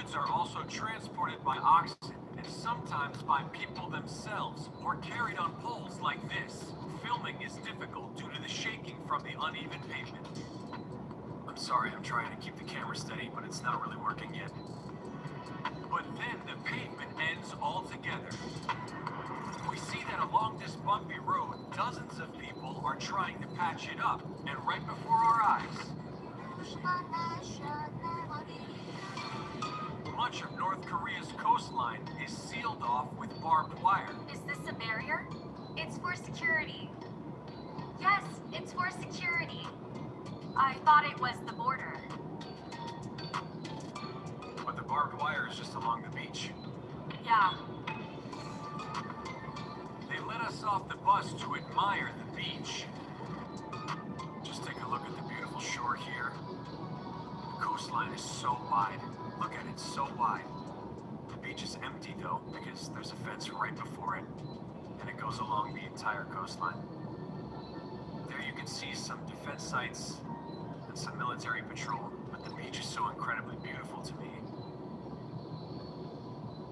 goods are also transported by oxen and sometimes by people themselves or carried on poles like this. Filming is difficult due to the shaking from the uneven pavement. I'm sorry, I'm trying to keep the camera steady, but it's not really working yet. But then the pavement ends altogether. We see that along this bumpy road, dozens of people are trying to patch it up, and right before our eyes, much of North Korea's coastline is sealed off with barbed wire. Is this a barrier? It's for security. Yes, it's for security. I thought it was the border. But the barbed wire is just along the beach. Yeah. They let us off the bus to admire the beach. Just take a look at the beautiful shore here. The coastline is so wide. Look at it, so wide. The beach is empty though, because there's a fence right before it, and it goes along the entire coastline. There you can see some defense sites and some military patrol, but the beach is so incredibly beautiful to me.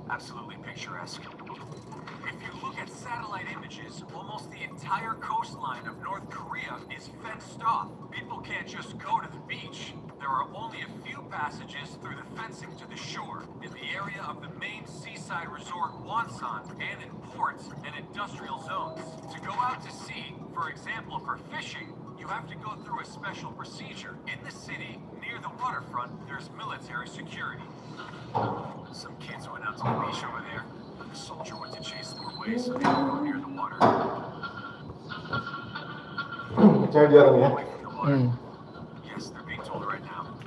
Absolutely picturesque. If you look at satellite images, almost the entire coastline of North Korea is fenced off. People can't just go to the beach. There are only a few passages through the fencing to the shore. In the area of the main seaside resort Wonsan and in ports and industrial zones. To go out to sea, for example for fishing, you have to go through a special procedure. In the city, near the waterfront, there's military security. Some kids went out to the beach over there, but the soldier went to chase them away so they don't go near the water. Away from the water. Yes, they're being told right now.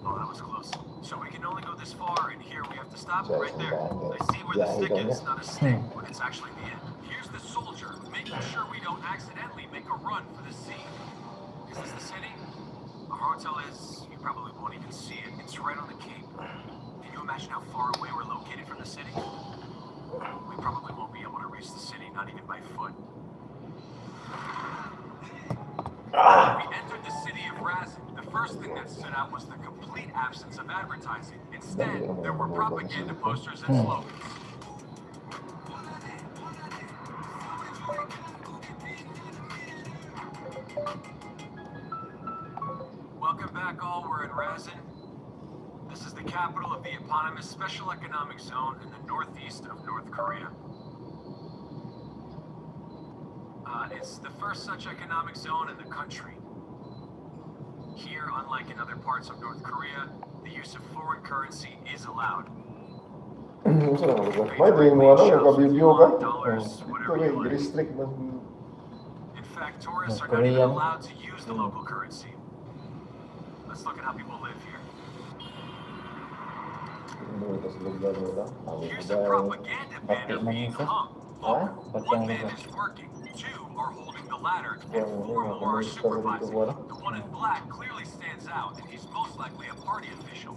Oh, that was close. So we can only go this far, and here we have to stop right there. I see where the stick is, not a stick, but it's actually the end. Here's the soldier, making sure we don't accidentally make a run for the sea. Is this the city? Our hotel is, you probably won't even see it. It's right on the cape. Can you imagine how far away we're located from the city? We probably won't be able to reach the city, not even by foot. We entered the city of Razin. The first thing that stood out was the complete absence of advertising. Instead, there were propaganda posters and slogans. Welcome back all, we're in Razin. This is the capital of the eponymous Special Economic Zone in the northeast of North Korea. It's the first such economic zone in the country. Here, unlike in other parts of North Korea, the use of foreign currency is allowed. In fact, tourists are not even allowed to use the local currency. Let's look at how people live here. Here's a propaganda banner being hung. Look, one man is working, two are holding the ladder, and four more are supervising. The one in black clearly stands out, and he's most likely a party official.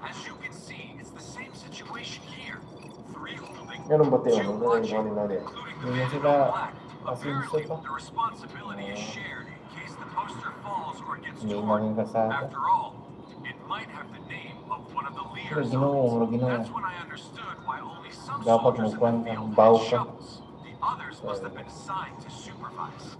As you can see, it's the same situation here. Three holding, two watching, including the man in black. Apparently, the responsibility is shared in case the poster falls or gets torn. After all, it might have the name of one of the leaders on it. That's when I understood why only some soldiers in the field had shovels. The others must have been assigned to supervise.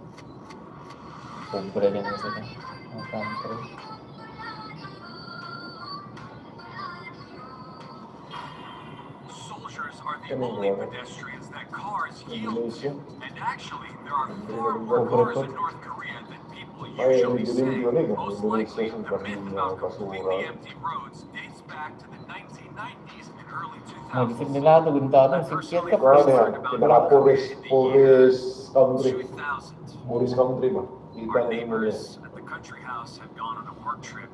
Soldiers are the only pedestrians that cars yield to. And actually, there are far more cars in North Korea than people usually say. Most likely, the myth about completely empty roads dates back to the 1990s and early 2000s. I personally first heard about North Korea in the year 2000. Our neighbors at the country house had gone on a work trip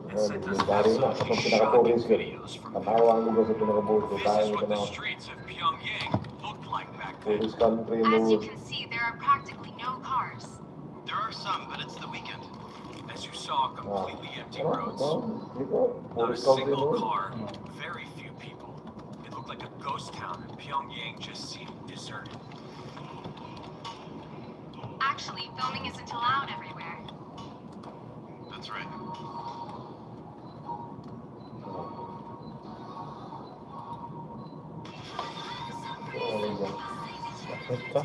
and sent us absolutely shocking videos from there. This is what the streets of Pyongyang looked like back then. As you can see, there are practically no cars. There are some, but it's the weekend. As you saw, completely empty roads. Not a single car, very few people. It looked like a ghost town, and Pyongyang just seemed deserted. Actually, filming isn't allowed everywhere. That's right. Ito.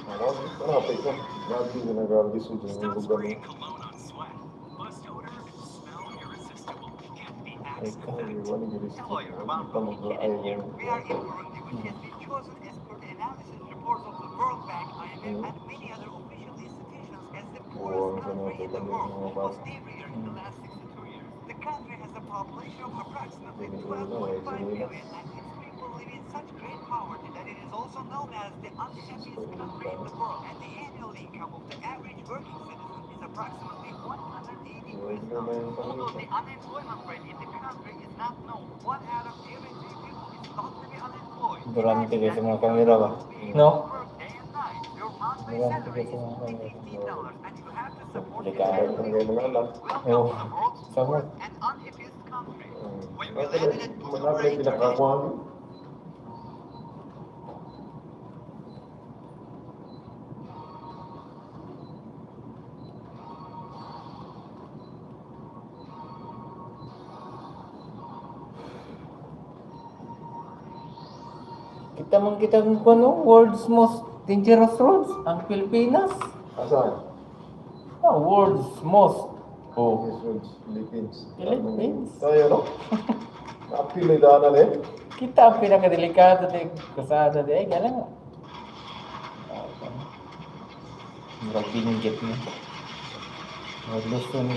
Marami ka. Grabe na nag-alis sa Stop lugar mo. spraying cologne on sweat. Must odor, smell irresistible. Can't be axed Ikaw, effect. iwan yung gusto Hello mo. everyone, Ikaw mag-aay here. mo. We are in Burundi, which has been chosen as per the analysis reports of the World Bank, IMF, and many other official institutions as the poorest country in the world almost every year in the last 62 years. The country has a population of approximately 12.5 million, and its people live in such great poverty that it is also known as the unhappiest country in the world. And the annual income of the average working citizen is approximately 180 US dollars. Although the unemployment rate in the country is not known, 1 out of every 3 people is thought to be unemployed. Durante Imagine kayo that sa mga if kamera ba? you No? work day and night, your monthly Durante salary kayo is sa mga only kamera. $15, and you have to support your Delikado. Ang family. mga anak. Welcome Oh, to the world's sama. poorest and unhappiest country. When we Ano landed at manapit Bujumbura pinakakuha International, mo? Kita mo ano, world's most dangerous roads, ang Pilipinas. Asan? World's most. Oh, Yes, Roads, Philippines. Philippines. Tayo, no? Napili daanan eh. Kita ang pinakadelikado di kusada di ay galang. Murag binggit niya. Luzon.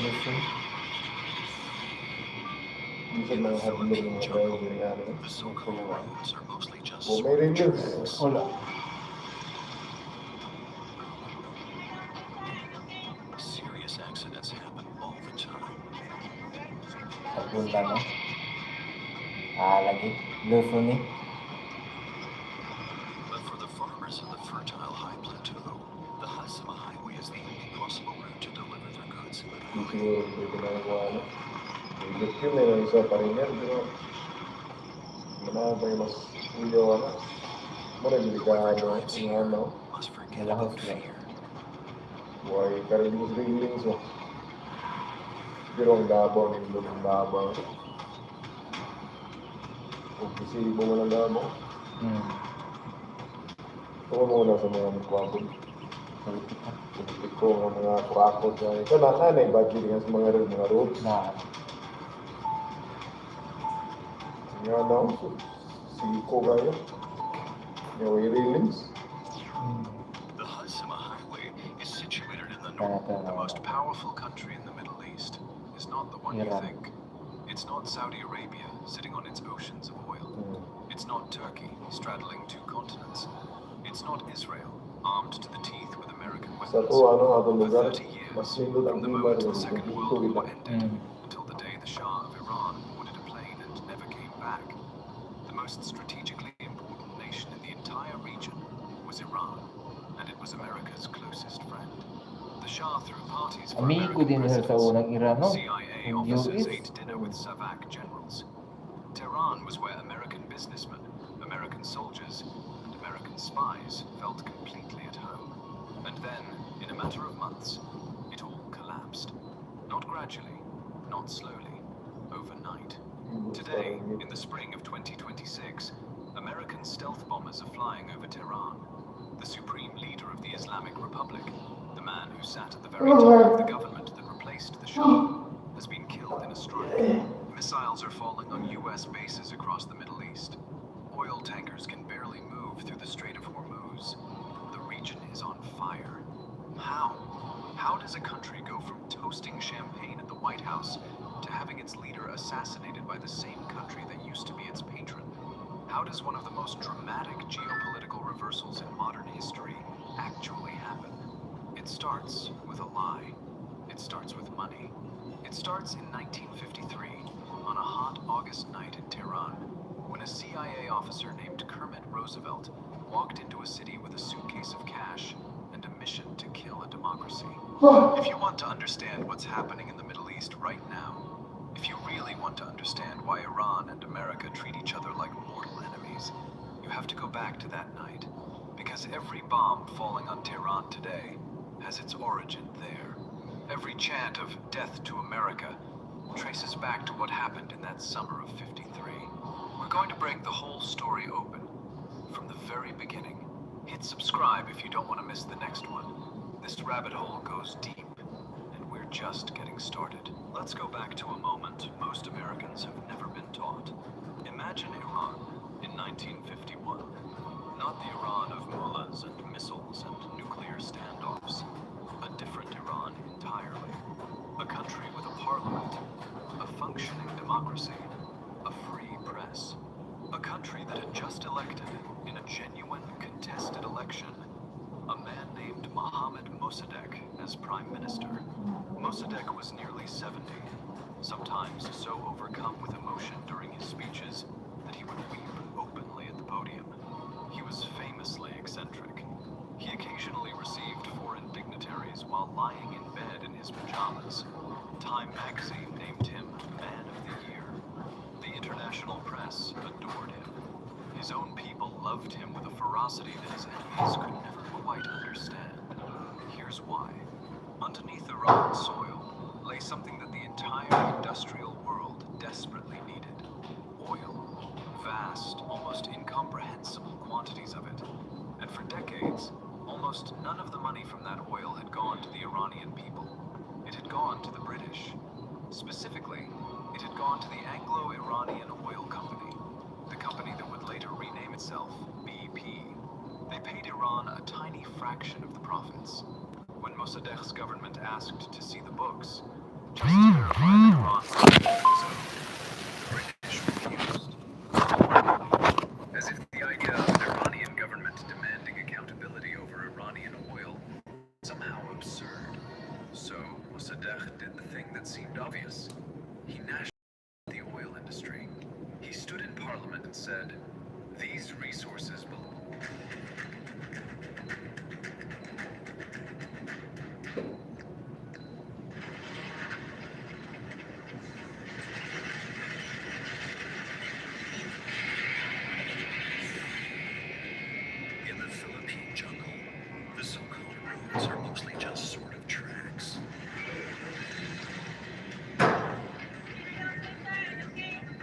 Minsan mga hadlong ng mga driver yan. The so-called roads are mostly just O may reviews. Wala. serious accidents happen all the time. Papunta no. Lagi. Luzon ni. But for the farmers in the fertile high plateau, the Hasima Highway is the only possible route to deliver their goods. Hindi siguro pwede na nagawa na. May lithium na yung isa pa rin yan. Pero manabay mas uyaw na. Muna delikado yung ano. Must forget Malahos about na. fear. Buhay karibos-railings mo. Pero ang Davao, nindot ang Davao. Kung isibo mo ng Davao, tuwa mo na sa mga magkwapon. Politiko, mga kurakot. Ito na budget nga sa mga roads. Na. Nga na, siko kayo. Nga way railings. The Hasima Highway is situated in the north. The most powerful country in the Middle East is not the one you Iran. think. It's not Saudi Arabia sitting on its oceans of oil. It's not Turkey straddling 2 continents. It's not Israel armed to the teeth with American Sa weapons. to, atong For lugar, 30 years, mas nindot ang from the iba moment rin. the Second Dito World War kita. ended until the day the Shah of Iran boarded a plane and never came back, the most strategically important nation in the entire region was Iran, and it was America's closest friend. The Shah threw parties for Amigo American din sa presidents. unang Iran, no? CIA Yung officers US. ate dinner with Savak generals. Tehran was where American businessmen, American soldiers, and American spies felt completely at home. And then, in a matter of months, it all collapsed. Not gradually, not slowly, overnight. Today, in the spring of 2026, American stealth bombers are flying over Tehran. The supreme leader of the Islamic Republic, the man who sat at the very top of the government that replaced the Shah, has been killed in a strike. Missiles are falling on U.S. bases across the Middle East. Oil tankers can barely move through the Strait of Hormuz. The region is on fire. How? How does a country go from toasting champagne at the White House to having its leader assassinated by the same country that used to be its patron? How does one of the most dramatic geopolitical reversals in modern history actually happen? It starts with a lie. It starts with money. It starts in 1953, on a hot August night in Tehran, when a CIA officer named Kermit Roosevelt walked into a city with a suitcase of cash and a mission to kill a democracy. If you want to understand what's happening in the Middle East right now, if you really want to understand why Iran and America treat each other like mortal enemies, you have to go back to that night, because every bomb falling on Tehran today has its origin there. Every chant of "Death to America" traces back to what happened in that summer of '53. We're going to break the whole story open from the very beginning. Hit subscribe if you don't want to miss the next one. This rabbit hole goes deep, and we're just getting started. Let's go back to a moment most Americans have never been taught. Imagine Iran in 1951. Not the Iran of mullahs and missiles and nuclear standoffs. A different Iran entirely. A country with a parliament, a functioning democracy, a free press. A country that had just elected, in a genuine contested election, a man named Mohammad Mossadegh as prime minister. Mossadegh was nearly 70, sometimes so overcome with emotion during his speeches that he would weep openly at the podium. He was famously eccentric. He occasionally received foreign dignitaries while lying in bed in his pajamas. Time magazine named him Man of the Year. The international press adored him. His own people loved him with a ferocity that his enemies could never quite understand. Here's why. Underneath Iran's soil lay something that the entire industrial world desperately needed. Oil. Vast, almost incomprehensible quantities of it. And for decades, almost none of the money from that oil had gone to the Iranian people. It had gone to the British. Specifically, it had gone to the Anglo-Iranian Oil Company, the company that would later rename itself BP. They paid Iran a tiny fraction of the profits. When Mossadegh's government asked to see the books, just to verify that Iran was paying its own, the British refused. As if the idea of an Iranian government demanding accountability over Iranian oil was somehow absurd. So Mossadegh did the thing that seemed obvious. He nationalized the oil industry. He stood in parliament and said, "These resources belong." In the Philippine jungle, the so-called roads are mostly just sort of tracks.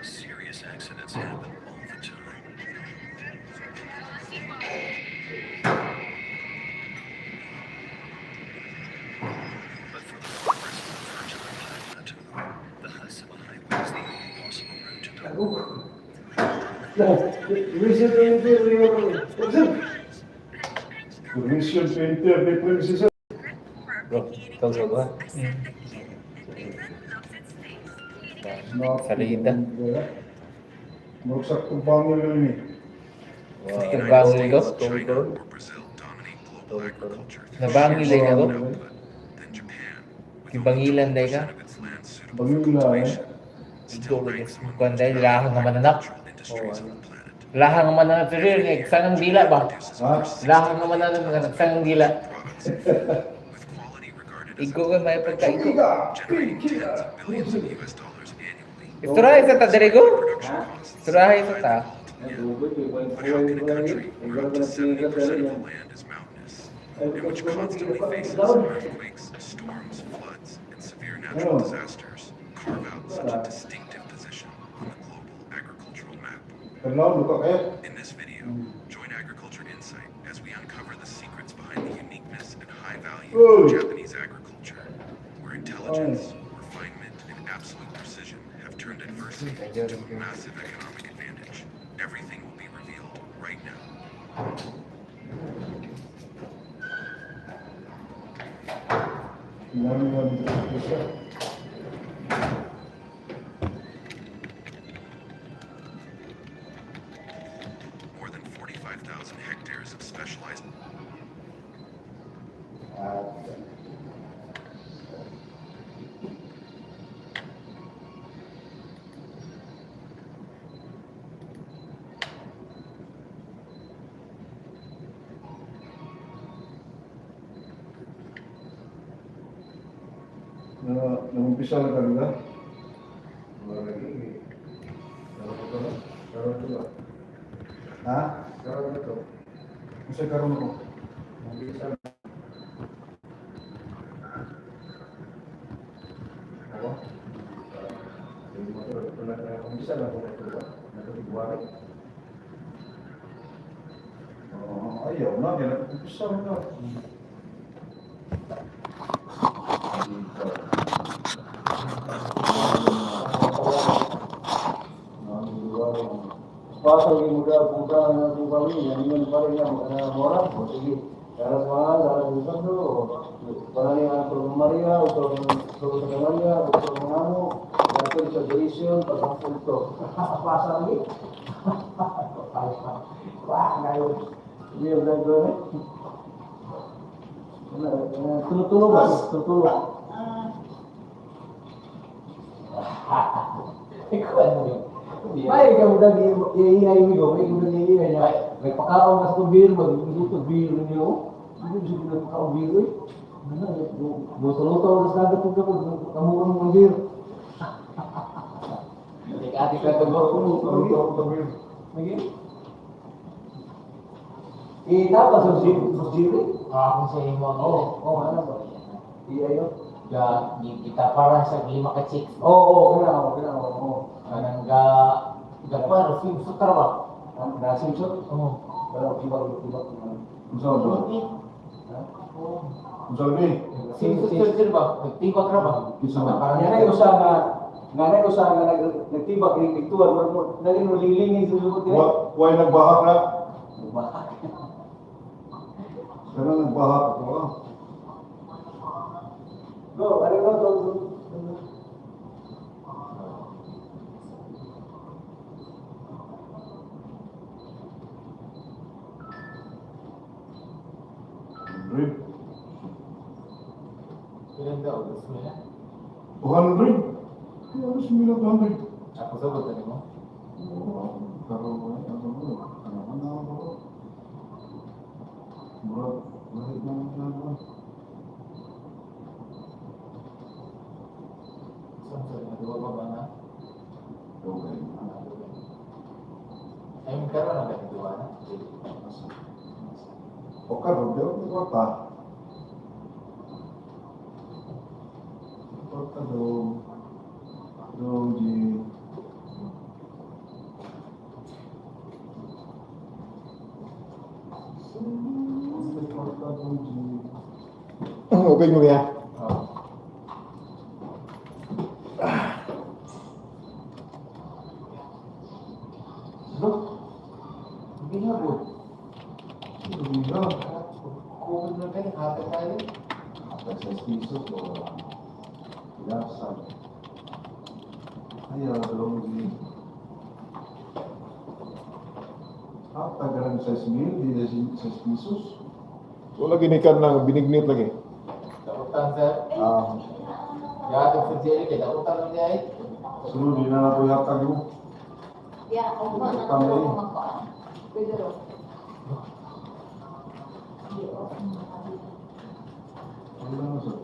Serious accidents happen all the time. But for the farmers on the verge of the plateau, the Cebu Highway is the only possible route to Permission to enter the premises. Bro, ikaw sa ba? Salida. Magsak kong bangil yun eh. If the Wow. United Bangil States, ko? China, or Brazil dominate global agriculture through Nabangil sheer din ako. output, then Japan, with Kibangilan only day 20% ka? of its land suitable for Bangila eh. cultivation, Ikaw still lagi ranks sa among the mukan most dahil lahang valuable naman anak. agricultural industries on the planet. Lahang naman anak sa rin. Sangang dila ba? Produces Ha? over 60 Lahang naman million anak tons ng of sangang dila. products, with quality regarded as Ikaw ka may pagkaiko. generating tens of billions of US dollars annually. Isturahay sa ta, Derego? Production costs Isturahay are sa highly ta. volatile. But how can a country where up to 70% of the land is mountainous, and which constantly faces earthquakes, storms, floods, and severe natural disasters, carve out such a distinctive position on the global agricultural map? Kenal luka kayo. In this video, join Agriculture Insight as we uncover the secrets behind the uniqueness and high value of Japanese agriculture, where intelligence, refinement, and absolute precision have turned adversity into a massive economic advantage. Everything will be revealed right now. Namin lang dito siya. More than 45,000 hectares of specialized Nag-umpisa na talaga. Karoon ito ba? Ha? Karoon ito. Kasi karoon ako. Nag-umpisa na. Ako? Yung motor, ito na tayo. Umpisa na ako ito ba? Nag-umpisa. Oo. Ayaw na, kaya nag-umpisa na. Pasal ini muda buka na kami yang ingin paling yang orang sige cara semua cara bukan tu paling yang Maria untuk Maria untuk mengamu dan integration pada punto pasal ini wah ngayon dia udah gue tulung bas tulung Ay, kamu udah iingay mo, may udah iingay niya. May pakaon na sa tubir, mag-luto bir niyo. Hindi siya na pakaon bir eh. Luto-luto na sa dagat ko kamu ng bir. Ati ka to ko luto bir. Lagi? Tapos sa siri. Ako sa imo. Ano ba? Iya yun. Ga kita para sa 5 ka chicks. Kenapa? Kanang ga para sim sutra ba? Nasi unsur? Oh. Kalau tiba. Unsur ba? Unsur ni? Sim sutra ba? Tibak ra ba? Kisa ba? Nanay usaha nga nagtibak ni Victor, naging lilingin sa lubot nila. Why nagbahak na? Bakit? Sana nagbahak ako ah. Go, ano ba to? Rib. Ilan daw? Gusto mo na? 200? Kaya mas mila 200. Ako sagot na mo. Karo ko ay ano mo? Ano mo? Murag, lahit na ano. Samsung na dua ba na? Okay. Ay mo karon na ba dua na? O karo, di kota. Kota dong di open mo ya. Oh. Look. Hindi na po. Hindi na. Kung na tayo, hata tayo. Atas piso ko. Ilasan. Ayaw, dong di. Tagalan sa 6,000, di na 6 pisos. Wala ginikan lang, binignit lagi. Dakutan sir. Gatong sa Jerry, kaya dakutan lang niya eh. Sunod, di na nato yatag mo. Ya, ako na Tama ako yun. magpaan. Pwede ro. Ano na sir?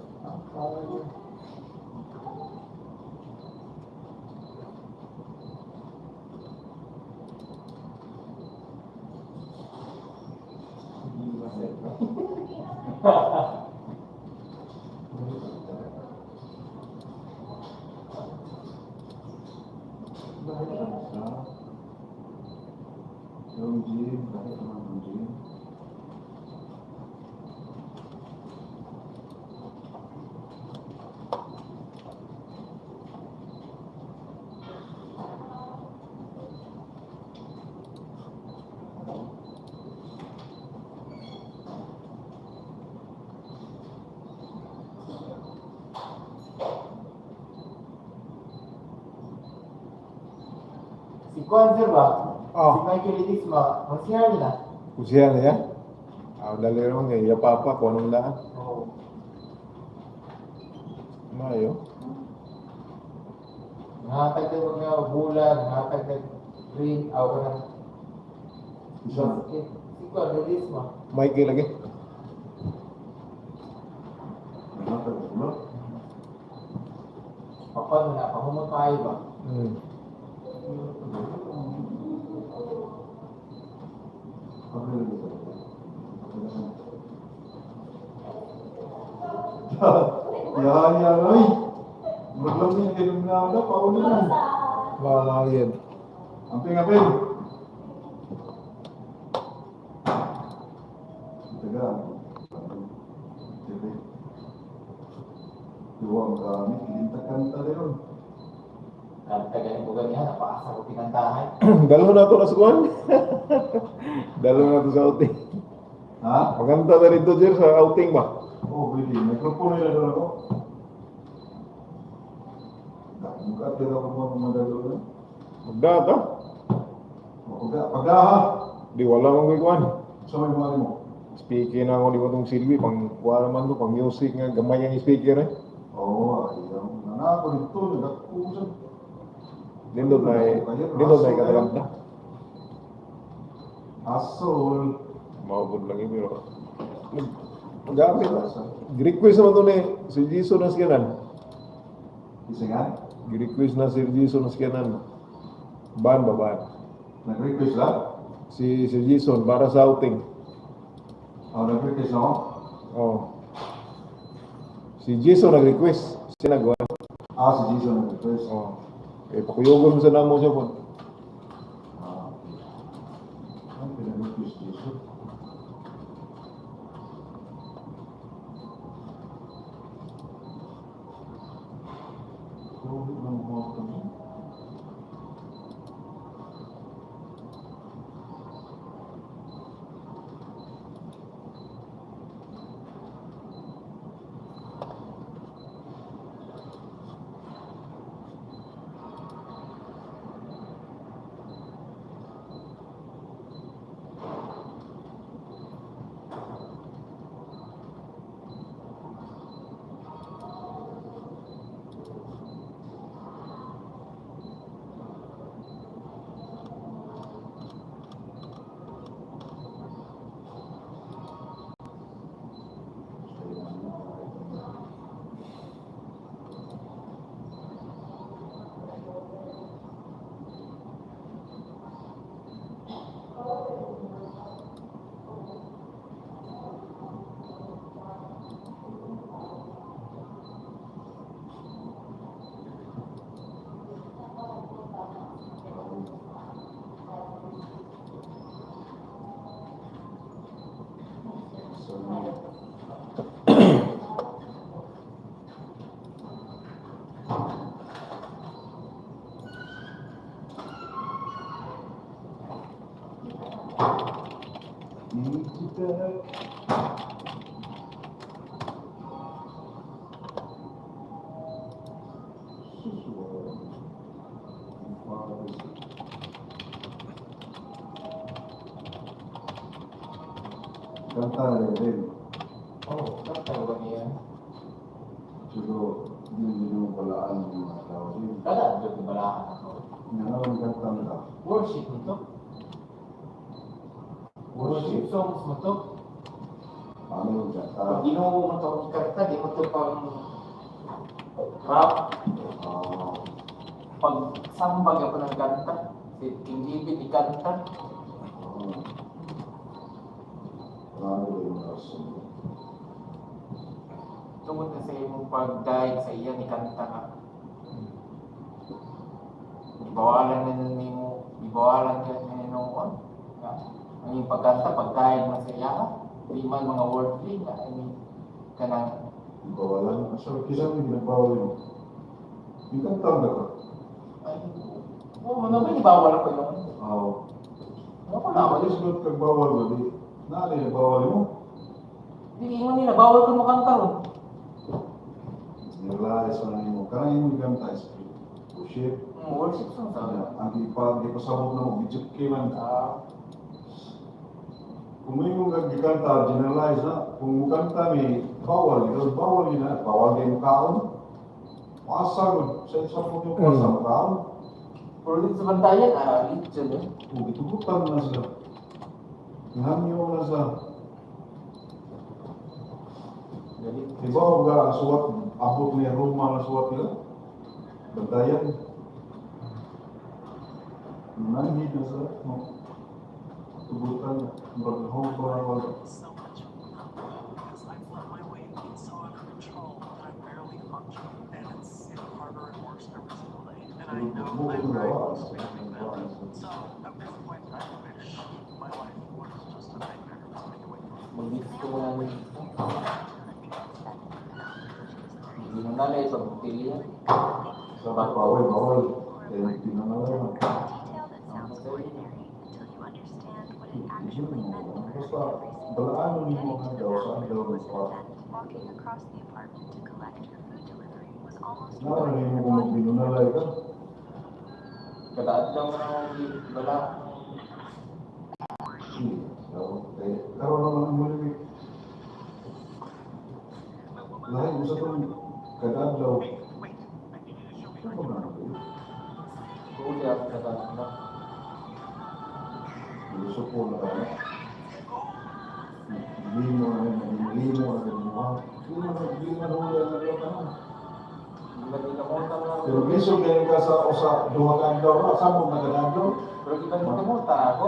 Yung gym, bakit naman yung gym? Si Kwan sir ba? Oh. Si Michael Edisma, masihar nila. Usihan ya? Dali rin nga, iya papa, kung anong daan. Oo. Mayo. Ngatag na mga bulan, ngatag na green, ako na. Isa. Si Kwan Edisma. Mikey lagi. Ano? Papan mo na, pamumang kayo ba? Ya, ay. Maglam niya, kailan na ako na, pauli na. Malangin. Amping. Luwag kami, kanta rin ron. Kanta ganyan ko ganyan, napaasa ko pinantahan. Dalo na to na sa kuwan. Dalo na to sa outing. Ha? Maganda na rin to, Jer, sa outing ba? Oo, pwede. Microphone nila doon ako. Mukha tira ko mga madalo na. Magda ka? Pagda ha? Di wala mong kuwan. Sa may mga mo. Speaker na ako di ko itong silbi, pang kuha naman to, pang music nga, gamay ang speaker eh. Oo, ayaw. Nanako dito, nagkakusap. Dindot na ikataganta. Asol. Maupod lang yun, pero mag-gamit na. Request naman to ni si Jason na skyanan. Isa nga? Request na si Jason na skyanan. Ban ba ban? Nag-request lang? Si Jason para sa outing. Nag-request ako? Oh. Si Jason nag-request. Siya nagawa. Si Jason nag-request. Oh. Eh, pakuyogon mo sa namo siya po. Ano pinag-request Jason? Covid ng mga kami. Kanta rin. Oh, kanta ko ganyan. Siguro, hindi mo palaan yung mga tao din. Kada, doon ibalahan ako. Ngayon, kanta nila. Worship mo to. Worship songs mo to. Ano yung kanta? Pag ginuho mo to, kanta, di mo to pang rap. Pag sambag ako ng kanta, si King David ikanta. Ano yung rason? Tungod na sa imong pag-guide sa iya, ikanta ka. Ibawalan na nimo, ibawalan ka na noon. Ang iyong pagkanta, pag-guide mo sa iya, di man mga wordly na, kanang Bawalan? So, kisa mo yung ginagbawalan mo? Yung kanta mo ba? ay, oo, naman ibawal ako yun. Oo. Ano ko na, Alis mo kagbawal ba? Naalala yung bawal mo? hindi mo nila, bawal ko mo kanta ron. Nilalayas mo na mo. Karang yung ganta is worship. Worship song sa Ang ipasabot na mo, bitchip man. Kung may mong gagkanta, generalize na. Kung kanta may bawal, because bawal yun na. Bawal kayo kaon. Pasag, sa isang yung pasag kaon. pero dito sa bantayan, religion eh. Kung itugutan na sila. Ngahanyo na sa. Diba ang suwat, abot niya Roma na suwat nila? Bantayan. Nanghid na sila. Tugutan na. Maghong pa na wala. So much because I felt my weight being so out of control that I barely function. And it's harder and worse every single day. And I know I'm very close to becoming better. So at this point, I wish my life was just a nightmare to make away from. Mag-mix ko muna mo. Hindi mo na Nanay sa butili yan. Sa bawal. Kaya pinangalan. Detail that sounds ordinary until you understand what it actually meant for Basta, every balaan mo Getting mo to ang the daw sa bathroom daw was ng an event. Walking across the apartment to collect your food delivery was almost Narinig mo part kung binunalay ka? Kadaan daw na wala. Karoon naman ang mulimik. Lahat mo sa itong kadaan daw. Ano ba na ba? Huli ako kadaan na. Gusto ko na kaya. Limo na ganyan. Hindi man huli ang naglataan. Lagi na mo lang. Pero biso ganyan ka sa duha ka daw. Saan mo nagadaan daw? Pero kita mo kamuta ako.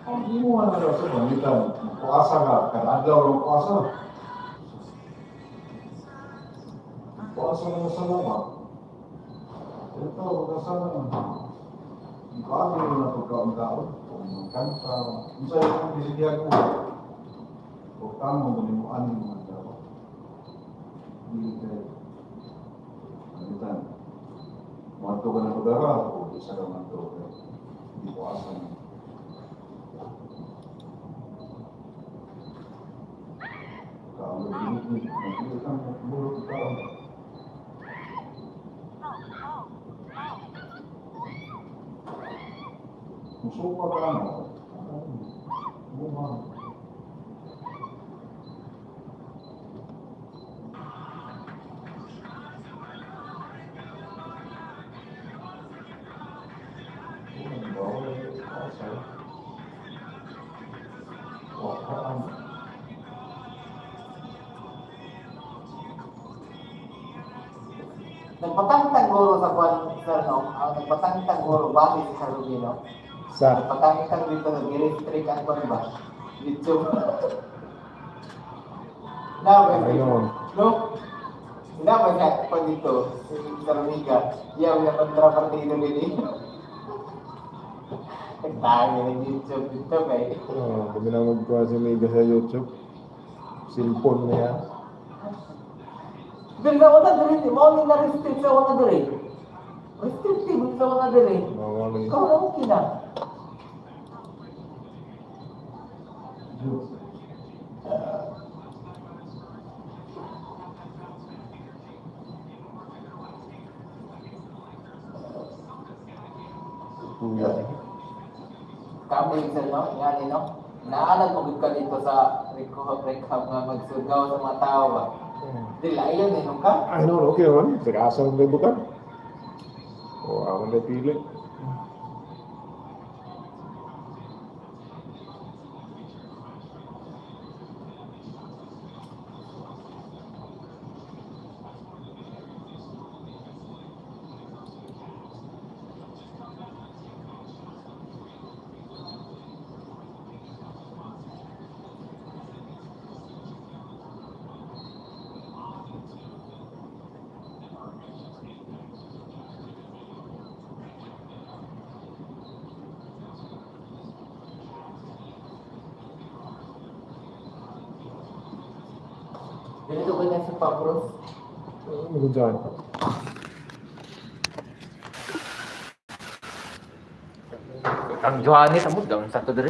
Hindi mo na daw sa pamitan. Puasa ka. Kadaan daw ang puasa. Puasa na sa lama. Ito, magkasama na. Paano mo na pagkauntaon? Kung kanta, kung sa'yo kung bisigyan mo, kung tamo mo mo aning mga daw. Hindi kayo. Pamitan. Mato ka ng udara, o isa ka man ito. Hindi ko asa na. Kaalo, binit-binit. Nagbilit ang bulot ka. Musupa ka na. Bumang. Nagpatangtang guro sa kwan, sir, no? Ang nagpatangtang guro, base sa Rubino. Sa? Nagpatangtang dito, nag-electric ang kwan ba? YouTube. Ayun. No? Sinabay nga pa dito, si Saruniga, yaw na kontrapartido nili. Nagtayo ng YouTube dito, kay. Kami na magkuha si Mega sa YouTube. Cellphone niya. Pero sa una diri, mo ni na-restrict sa una diri. Restrictive sa una diri. Mawali. Ikaw na okay na. Kuya. Kami sa no, yan no. Naalag mo gud ka dito sa rehab nga magsugaw sa mga tao ba. Dila ayon nung ka. Ay, no, okay naman. Sa ng libutan. O, ako na pili. Ganito ba niya sa Papros? Ano dyan? Ang Johannes amo daw sa to dire.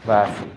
Bas.